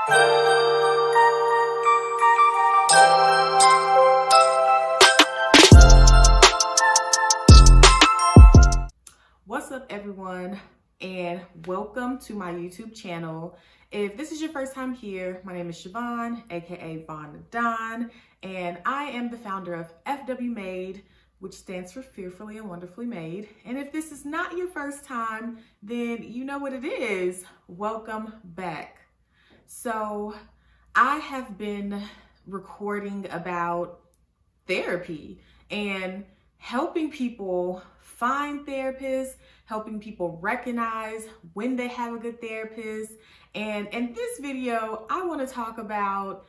What's up, everyone, and welcome to my YouTube channel. If this is your first time here, my name is Siobhan, aka Von the Don, and I am the founder of FW Made, which stands for Fearfully and Wonderfully Made. And if this is not your first time, then you know what it is. Welcome back. So I have been recording about therapy and helping people find therapists, helping people recognize when they have a good therapist. And in this video, I want to talk about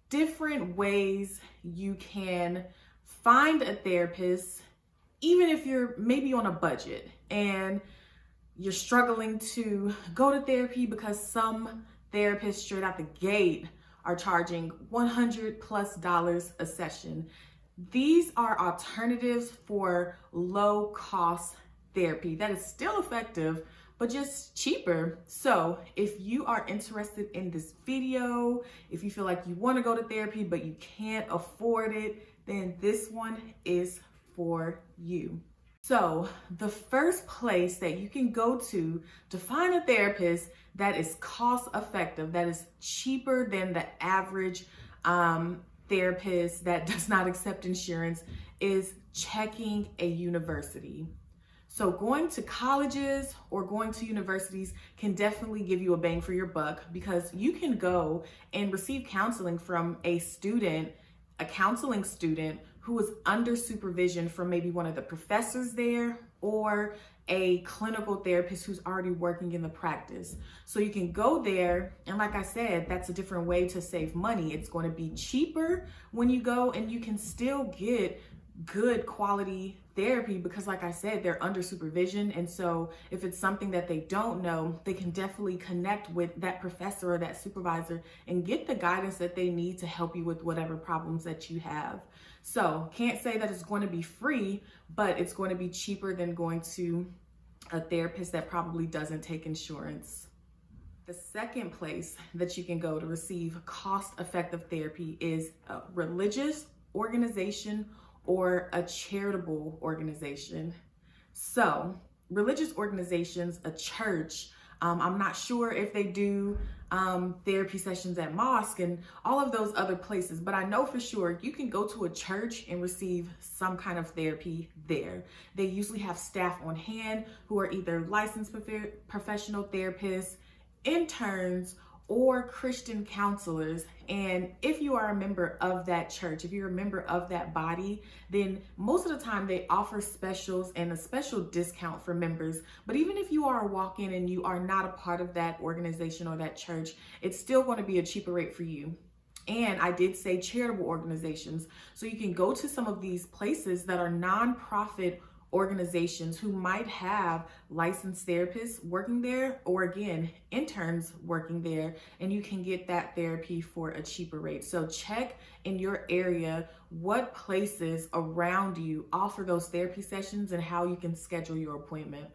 different ways you can find a therapist, even if you're maybe on a budget and you're struggling to go to therapy because some therapists straight out the gate are charging $100+ a session. These are alternatives for low cost therapy that is still effective, but just cheaper. So if you are interested in this video, if you feel like you want to go to therapy, but you can't afford it, then this one is for you. So the first place that you can go to find a therapist that is cost effective, that is cheaper than the average therapist that does not accept insurance, is checking a university. So going to colleges or going to universities can definitely give you a bang for your buck, because you can go and receive counseling from a counseling student who is under supervision from maybe one of the professors there or a clinical therapist who's already working in the practice. So you can go there, and like I said, that's a different way to save money. It's going to be cheaper when you go, and you can still get good quality therapy because, like I said, they're under supervision. And so if it's something that they don't know, they can definitely connect with that professor or that supervisor and get the guidance that they need to help you with whatever problems that you have. So can't say that it's going to be free, but it's going to be cheaper than going to a therapist that probably doesn't take insurance. The second place that you can go to receive cost-effective therapy is a religious organization or a charitable organization. So religious organizations, a church, I'm not sure if they do therapy sessions at mosque and all of those other places, but I know for sure you can go to a church and receive some kind of therapy there. They usually have staff on hand who are either licensed professional therapists, interns, or Christian counselors. And if you are a member of that church, if you're a member of that body, then most of the time they offer specials and a special discount for members. But even if you are a walk-in and you are not a part of that organization or that church, it's still going to be a cheaper rate for you. And I did say charitable organizations. So you can go to some of these places that are nonprofit organizations who might have licensed therapists working there, or again, interns working there, and you can get that therapy for a cheaper rate. So check in your area what places around you offer those therapy sessions and how you can schedule your appointment.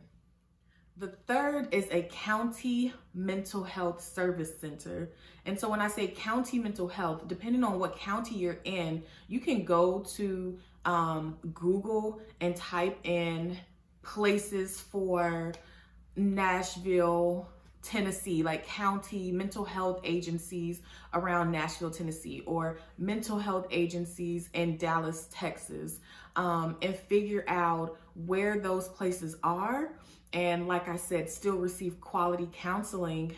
The third is a county mental health service center. And so when I say county mental health, depending on what county you're in, you can go to Google and type in places for Nashville, Tennessee, like county mental health agencies around Nashville, Tennessee, or mental health agencies in Dallas, Texas, and figure out where those places are. And like I said, still receive quality counseling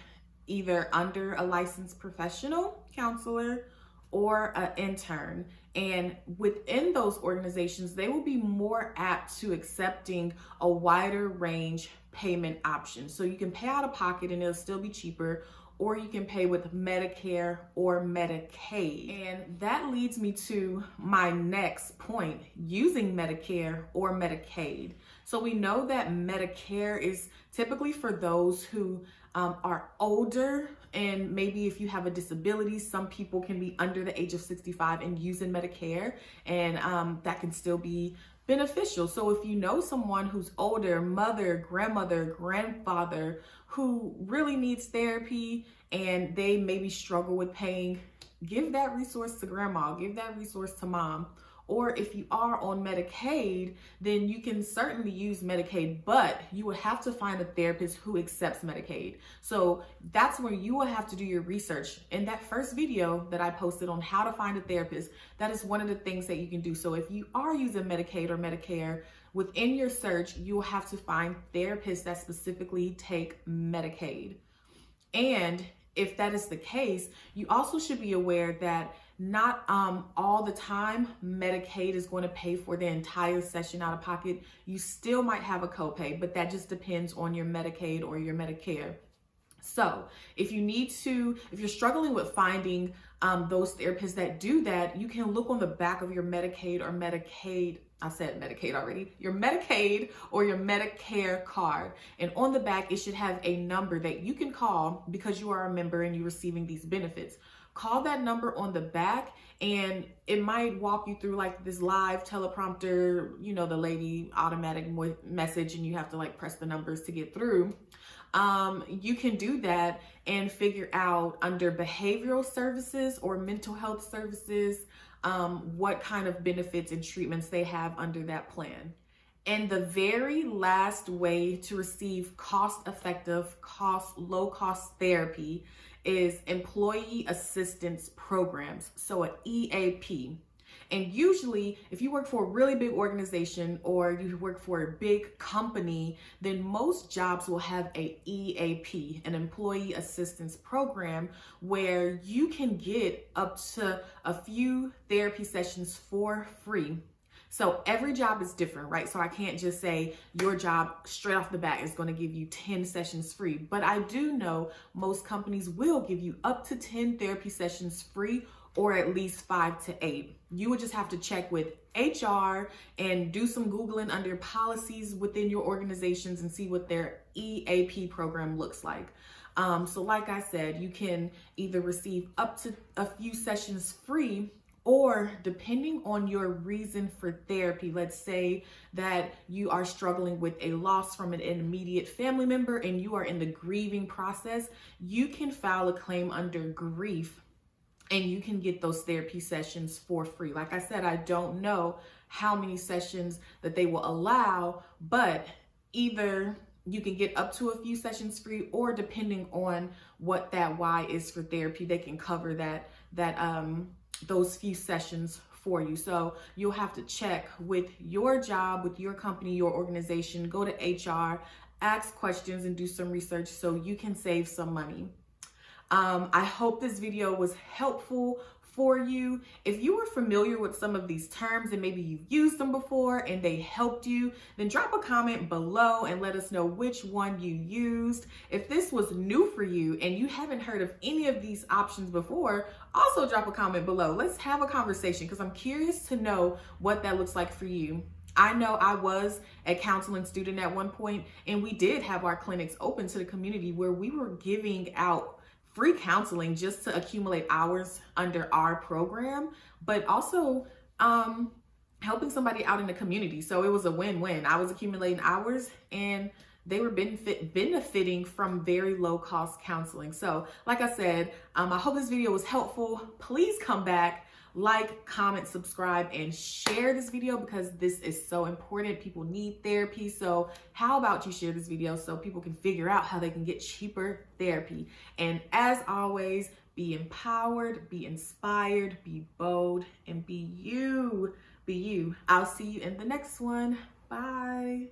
either under a licensed professional counselor or an intern. And within those organizations, they will be more apt to accepting a wider range payment option. So you can pay out of pocket and it'll still be cheaper, or you can pay with Medicare or Medicaid. And that leads me to my next point, using Medicare or Medicaid. So we know that Medicare is typically for those who are older, and maybe if you have a disability, some people can be under the age of 65 and using Medicare, and that can still be beneficial. So if you know someone who's older, mother, grandmother, grandfather, who really needs therapy and they maybe struggle with paying, give that resource to grandma, give that resource to mom. Or if you are on Medicaid, then you can certainly use Medicaid, but you would have to find a therapist who accepts Medicaid. So that's where you will have to do your research. In that first video that I posted on how to find a therapist, that is one of the things that you can do. So if you are using Medicaid or Medicare, within your search, you will have to find therapists that specifically take Medicaid. And if that is the case, you also should be aware that not all the time Medicaid is going to pay for the entire session out of pocket. You still might have a copay, but that just depends on your Medicaid or your Medicare. So if you're struggling with finding those therapists that do that, you can look on the back of your Medicaid or Medicaid. I said Medicaid already. Your Medicaid or your Medicare card. And on the back, it should have a number that you can call because you are a member and you're receiving these benefits. Call that number on the back and it might walk you through like this live teleprompter, you know, the lady automatic message, and you have to like press the numbers to get through. You can do that and figure out under behavioral services or mental health services, what kind of benefits and treatments they have under that plan. And the very last way to receive cost-effective, low-cost therapy is employee assistance programs, so an EAP. And usually, if you work for a really big organization or you work for a big company, then most jobs will have a EAP, an employee assistance program, where you can get up to a few therapy sessions for free. So every job is different, right? So I can't just say your job straight off the bat is going to give you 10 sessions free. But I do know most companies will give you up to 10 therapy sessions free, or at least 5 to 8. You would just have to check with HR and do some Googling under policies within your organizations and see what their EAP program looks like. So like I said, you can either receive up to a few sessions free, or depending on your reason for therapy, let's say that you are struggling with a loss from an immediate family member and you are in the grieving process, you can file a claim under grief and you can get those therapy sessions for free. Like I said, I don't know how many sessions that they will allow, but either you can get up to a few sessions free, or depending on what that why is for therapy, they can cover those few sessions for you. So you'll have to check with your job, with your company, your organization, go to HR, ask questions and do some research so you can save some money. I hope this video was helpful for you. If you were familiar with some of these terms and maybe you've used them before and they helped you, then drop a comment below and let us know which one you used. If this was new for you and you haven't heard of any of these options before, also drop a comment below. Let's have a conversation because I'm curious to know what that looks like for you. I know I was a counseling student at one point, and we did have our clinics open to the community where we were giving out free counseling just to accumulate hours under our program, but also helping somebody out in the community. So it was a win-win. I was accumulating hours and they were benefiting from very low cost counseling. So like I said, I hope this video was helpful. Please come back, like, comment, subscribe, and share this video because this is so important. People need therapy. So how about you share this video so people can figure out how they can get cheaper therapy? And as always, be empowered, be inspired, be bold, and be you. Be you. I'll see you in the next one. Bye.